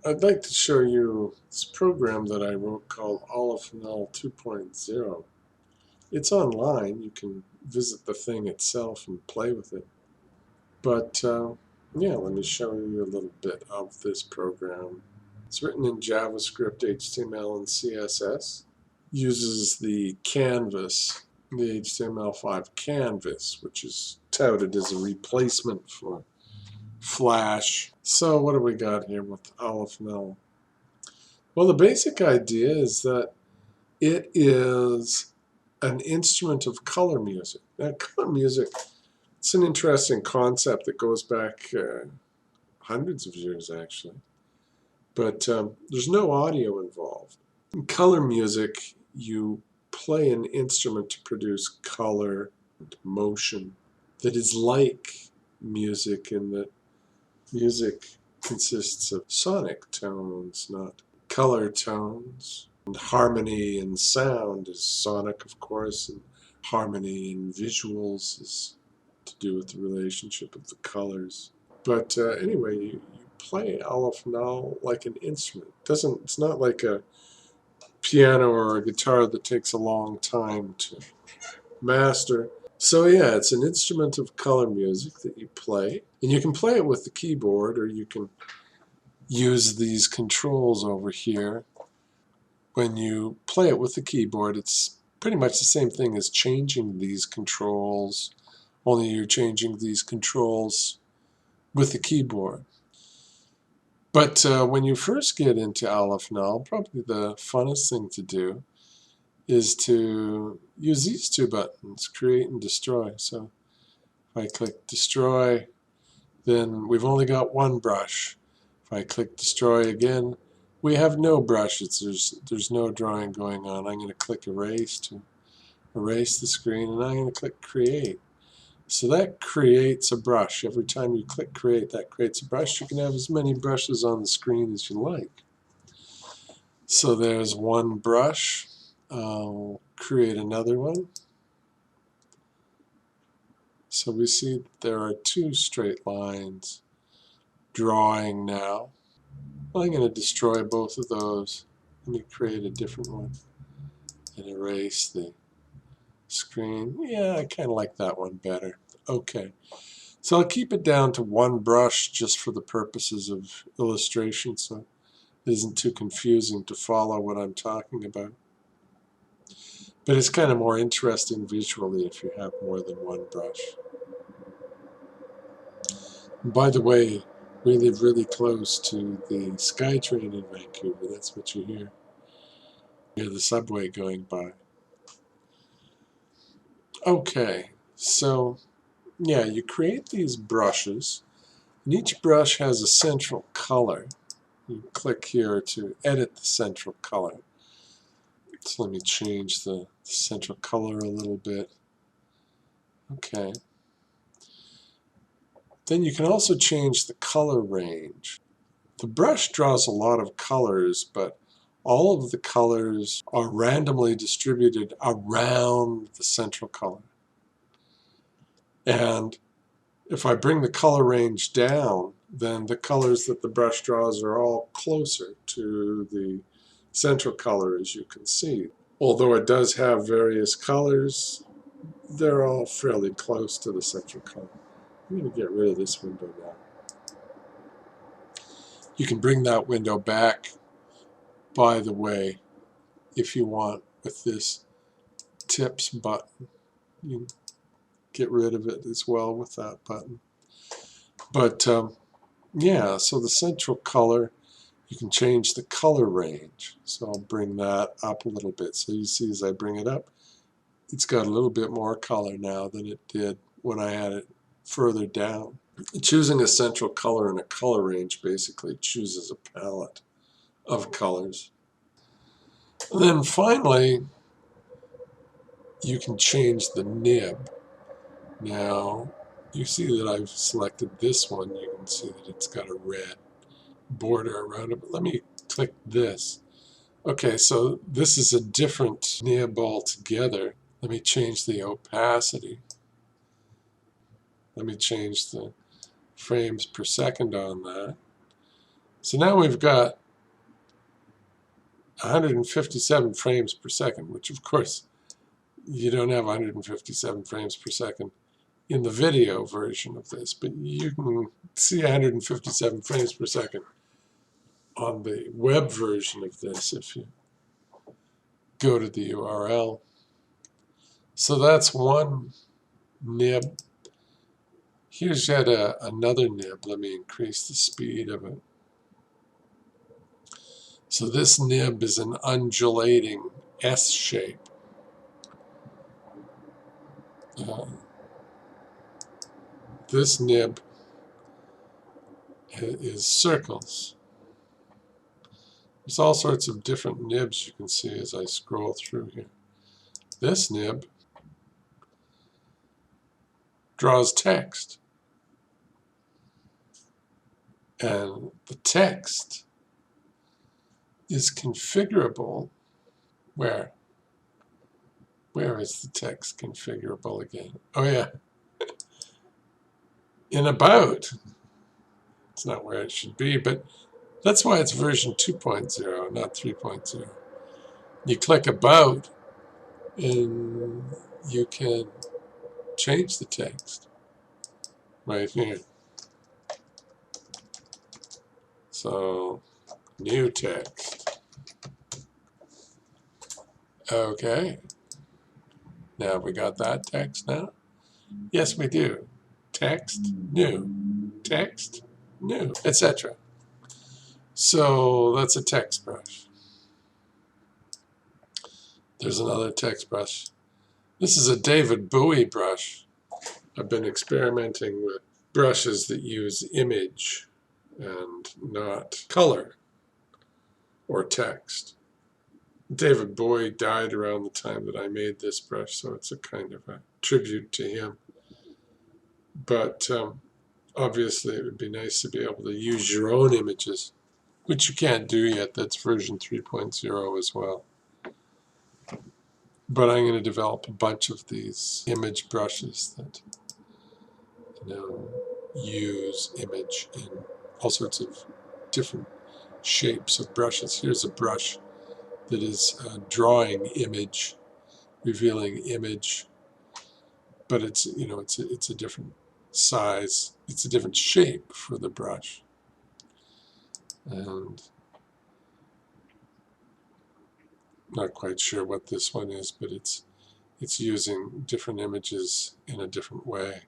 I'd like to show you this program that I wrote called Aleph Null 2.0. It's online. You can visit the thing itself and play with it. But yeah, let me show you a little bit of this program. It's written in JavaScript, HTML, and CSS. Uses the canvas, the HTML5 canvas, which is touted as a replacement for Flash. So what do we got here with Aleph Null? Well, the basic idea is that it is an instrument of color music. Now, color music, it's an interesting concept that goes back hundreds of years, actually. But there's no audio involved. In color music, you play an instrument to produce color and motion that is like music in that music consists of sonic tones, not color tones. And harmony and sound is sonic, of course, and harmony in visuals is to do with the relationship of the colors. But anyway, you play Aleph Null like an instrument. It's not like a piano or a guitar that takes a long time to master. So yeah, it's an instrument of color music that you play. And you can play it with the keyboard, or you can use these controls over here. When you play it with the keyboard, it's pretty much the same thing as changing these controls, only you're changing these controls with the keyboard. But when you first get into Aleph Null, probably the funnest thing to do is to use these two buttons, create and destroy. So if I click destroy, then we've only got one brush. If I click destroy again, we have no brushes. There's no drawing going on. I'm going to click erase to erase the screen, and I'm going to click create. So that creates a brush. Every time you click create, that creates a brush. You can have as many brushes on the screen as you like. So there's one brush. I'll create another one. So we see there are two straight lines drawing now. Well, I'm going to destroy both of those. Let me create a different one and erase the screen. Yeah, I kind of like that one better. Okay. So I'll keep it down to one brush just for the purposes of illustration, so it isn't too confusing to follow what I'm talking about. But it's kind of more interesting visually if you have more than one brush. And by the way, we live really close to the SkyTrain in Vancouver. That's what you hear. You hear the subway going by. Okay, so yeah, you create these brushes, and each brush has a central color. You click here to edit the central color. So let me change the central color a little bit. Okay. Then you can also change the color range. The brush draws a lot of colors, but all of the colors are randomly distributed around the central color. And if I bring the color range down, then the colors that the brush draws are all closer to the central color, as you can see. Although it does have various colors, they're all fairly close to the central color. I'm going to get rid of this window now. You can bring that window back, by the way, if you want, with this tips button. You can get rid of it as well with that button. But yeah, so the central color, you can change the color range. So I'll bring that up a little bit. So you see as I bring it up, it's got a little bit more color now than it did when I had it further down. Choosing a central color in a color range basically chooses a palette of colors. And then finally, you can change the nib. Now, you see that I've selected this one. You can see that it's got a red border around it. But let me click this. Okay, so this is a different nib altogether. Let me change the opacity. Let me change the frames per second on that. So now we've got 157 frames per second, which of course you don't have 157 frames per second in the video version of this, but you can see 157 frames per second on the web version of this if you go to the URL. So that's one nib. Here's yet another nib. Let me increase the speed of it. So this nib is an undulating S shape. This nib is circles. There's all sorts of different nibs you can see as I scroll through here. This nib draws text. And the text is configurable. Where is the text configurable again? Oh yeah, in about. It's not where it should be, but that's why it's version 2.0, not 3.0. You click about, and you can change the text right here. So, new text. Okay. Now we got that text now? Yes, we do. Text, new. Text, new, etc. So that's a text brush. There's another text brush. This is a David Bowie brush. I've been experimenting with brushes that use image and not color or text. David Bowie died around the time that I made this brush, so it's a kind of a tribute to him. But obviously it would be nice to be able to use your own images, which you can't do yet. That's version 3.0 as well. But I'm going to develop a bunch of these image brushes that use image in all sorts of different shapes of brushes. Here's a brush that is drawing image, revealing image, but it's it's a different size, it's a different shape for the brush, and not quite sure what this one is, but it's using different images in a different way.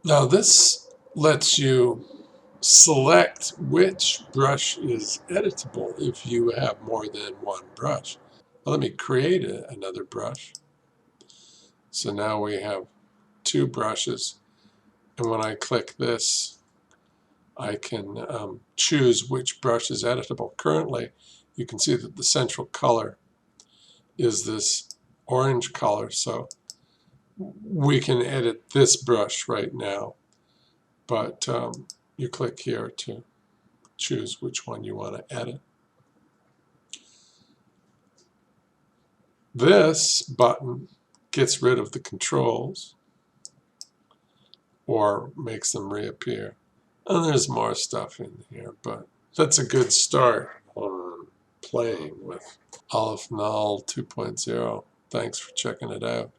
Now this lets you select which brush is editable if you have more than one brush. Well, let me create another brush. So now we have two brushes, and when I click this, I can choose which brush is editable. Currently, you can see that the central color is this orange color, so we can edit this brush right now, but you click here to choose which one you want to edit. This button gets rid of the controls or makes them reappear. And there's more stuff in here, but that's a good start on playing with Aleph Null 2.0. Thanks for checking it out.